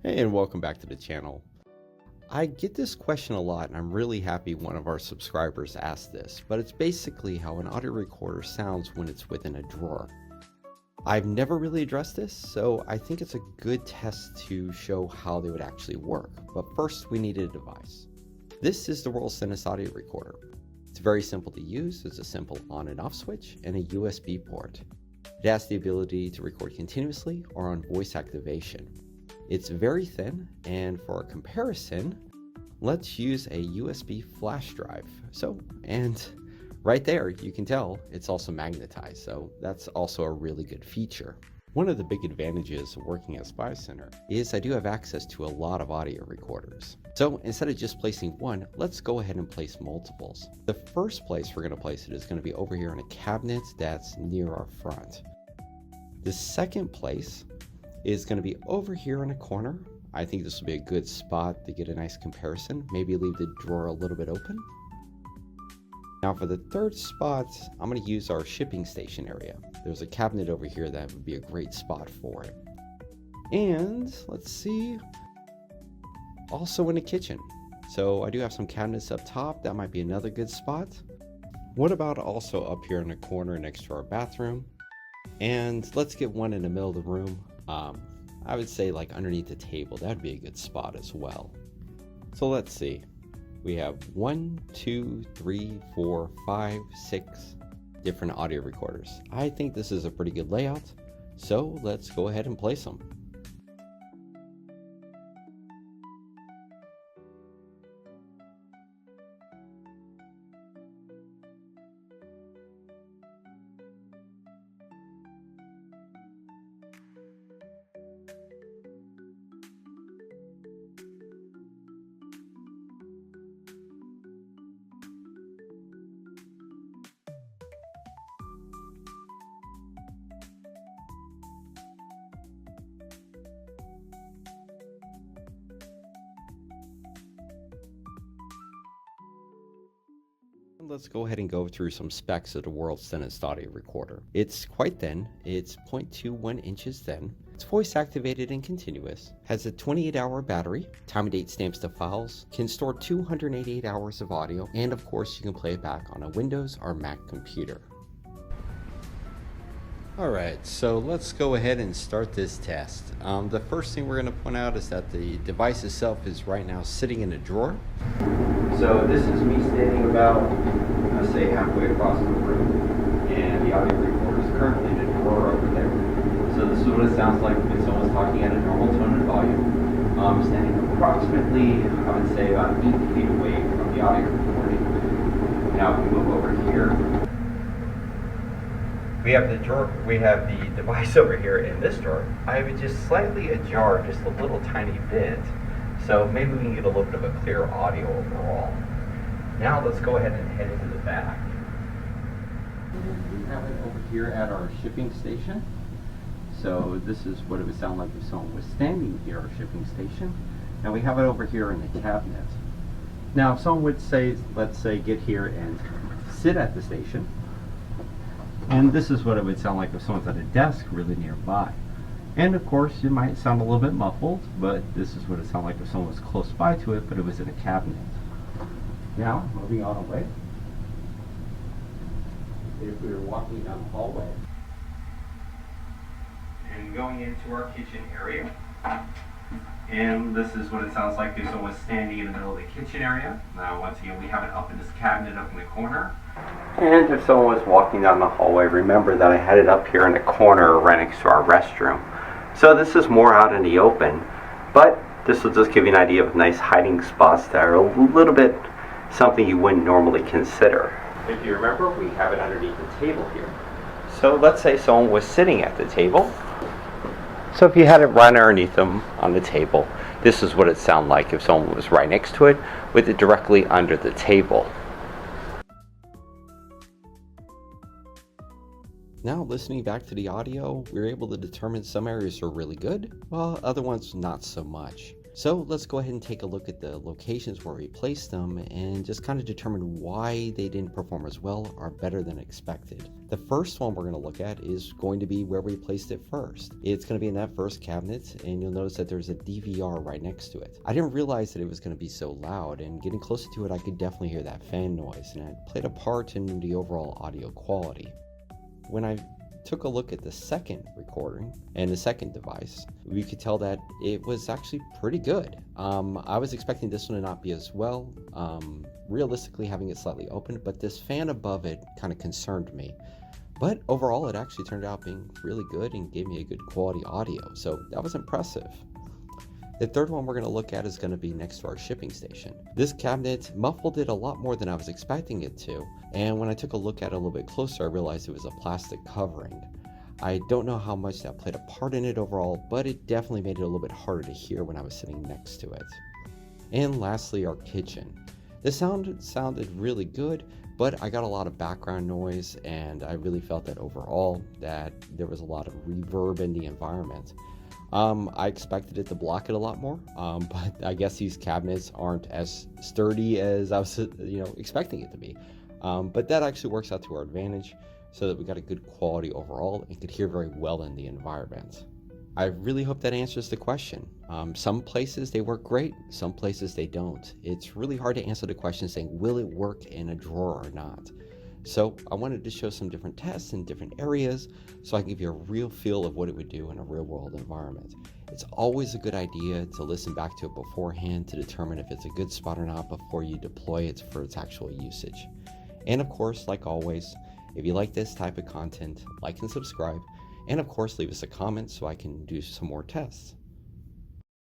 Hey, and welcome back to the channel. I get this question a lot, and I'm really happy one of our subscribers asked this, but it's basically how an audio recorder sounds when it's within a drawer. I've never really addressed this, so I think it's a good test to show how they would actually work. But first, we need a device. This is the world's thinnest audio recorder. It's very simple to use. It's a simple on and off switch and a USB port. It has the ability to record continuously or on voice activation. It's very thin, and for a comparison, let's use a USB flash drive. And right there, you can tell it's also magnetized, so that's also a really good feature. One of the big advantages of working at Spy Center is I do have access to a lot of audio recorders. So instead of just placing one, let's go ahead and place multiples. The first place we're going to place it is going to be over here in a cabinet that's near our front. The second place is going to be over here in a corner. I think this will be a good spot to get a nice comparison. Maybe leave the drawer a little bit open. Now for the third spot, I'm going to use our shipping station area. There's a cabinet over here that would be a great spot for it. And let's see, also in the kitchen. So I do have some cabinets up top. That might be another good spot. What about also up here in the corner next to our bathroom? And let's get one in the middle of the room. I would say like underneath the table. That'd be a good spot as well. So let's see. We have 1, 2, 3, 4, 5, 6 different audio recorders. I think this is a pretty good layout. So let's go ahead and place them. Let's go ahead and go through some specs of the world's thinnest audio recorder. It's quite thin. It's 0.21 inches thin. It's voice activated and continuous. Has a 28-hour battery. Time and date stamps to files. Can store 288 hours of audio. And of course, you can play it back on a Windows or Mac computer. Alright, so let's go ahead and start this test. The first thing we're going to point out is that the device itself is right now sitting in a drawer. So this is me standing about, say, halfway across the room, and the audio recorder is currently in a drawer over there. So this is what it sounds like if someone's talking at a normal tone and volume. Standing approximately, I would say, about 8 feet away from the audio recording. Now if we move over here, we have the device over here in this drawer. I have it just slightly ajar, just a little tiny bit. So maybe we can get a little bit of a clear audio overall. Now let's go ahead and head into the back. We have it over here at our shipping station. So this is what it would sound like if someone was standing here at our shipping station. Now we have it over here in the cabinet. Now if someone would say, let's say, get here and sit at the station. And this is what it would sound like if someone's at a desk really nearby. And of course, it might sound a little bit muffled, but this is what it sounded like if someone was close by to it, but it was in a cabinet. Now, moving on away, if we were walking down the hallway and going into our kitchen area, and this is what it sounds like if someone was standing in the middle of the kitchen area. Now, once again, we have it up in this cabinet up in the corner. And if someone was walking down the hallway, remember that I had it up here in the corner right next to our restroom. So this is more out in the open, but this will just give you an idea of nice hiding spots that are a little bit something you wouldn't normally consider. If you remember, we have it underneath the table here. So let's say someone was sitting at the table. So if you had it right underneath them on the table, this is what it sounded like if someone was right next to it with it directly under the table. Now listening back to the audio, we were able to determine some areas are really good, while other ones not so much. So let's go ahead and take a look at the locations where we placed them and just kind of determine why they didn't perform as well or better than expected. The first one we're going to look at is going to be where we placed it first. It's going to be in that first cabinet, and you'll notice that there's a DVR right next to it. I didn't realize that it was going to be so loud, and getting closer to it I could definitely hear that fan noise, and it played a part in the overall audio quality. When I took a look at the second recording and the second device, we could tell that it was actually pretty good. I was expecting this one to not be as well, realistically having it slightly open, but this fan above it kind of concerned me. But overall, it actually turned out being really good and gave me a good quality audio, so that was impressive. The third one we're going to look at is going to be next to our shipping station. This cabinet muffled it a lot more than I was expecting it to, and when I took a look at it a little bit closer, I realized it was a plastic covering. I don't know how much that played a part in it overall, but it definitely made it a little bit harder to hear when I was sitting next to it. And lastly, our kitchen. The sound sounded really good, but I got a lot of background noise, and I really felt that overall that there was a lot of reverb in the environment. I expected it to block it a lot more, but I guess these cabinets aren't as sturdy as I was, expecting it to be. But that actually works out to our advantage, so that we got a good quality overall and could hear very well in the environment. I really hope that answers the question. Some places they work great, some places they don't. It's really hard to answer the question saying, will it work in a drawer or not? So I wanted to show some different tests in different areas so I can give you a real feel of what it would do in a real world environment. It's always a good idea to listen back to it beforehand to determine if it's a good spot or not before you deploy it for its actual usage. And of course, like always, if you like this type of content, like and subscribe, and of course leave us a comment so I can do some more tests.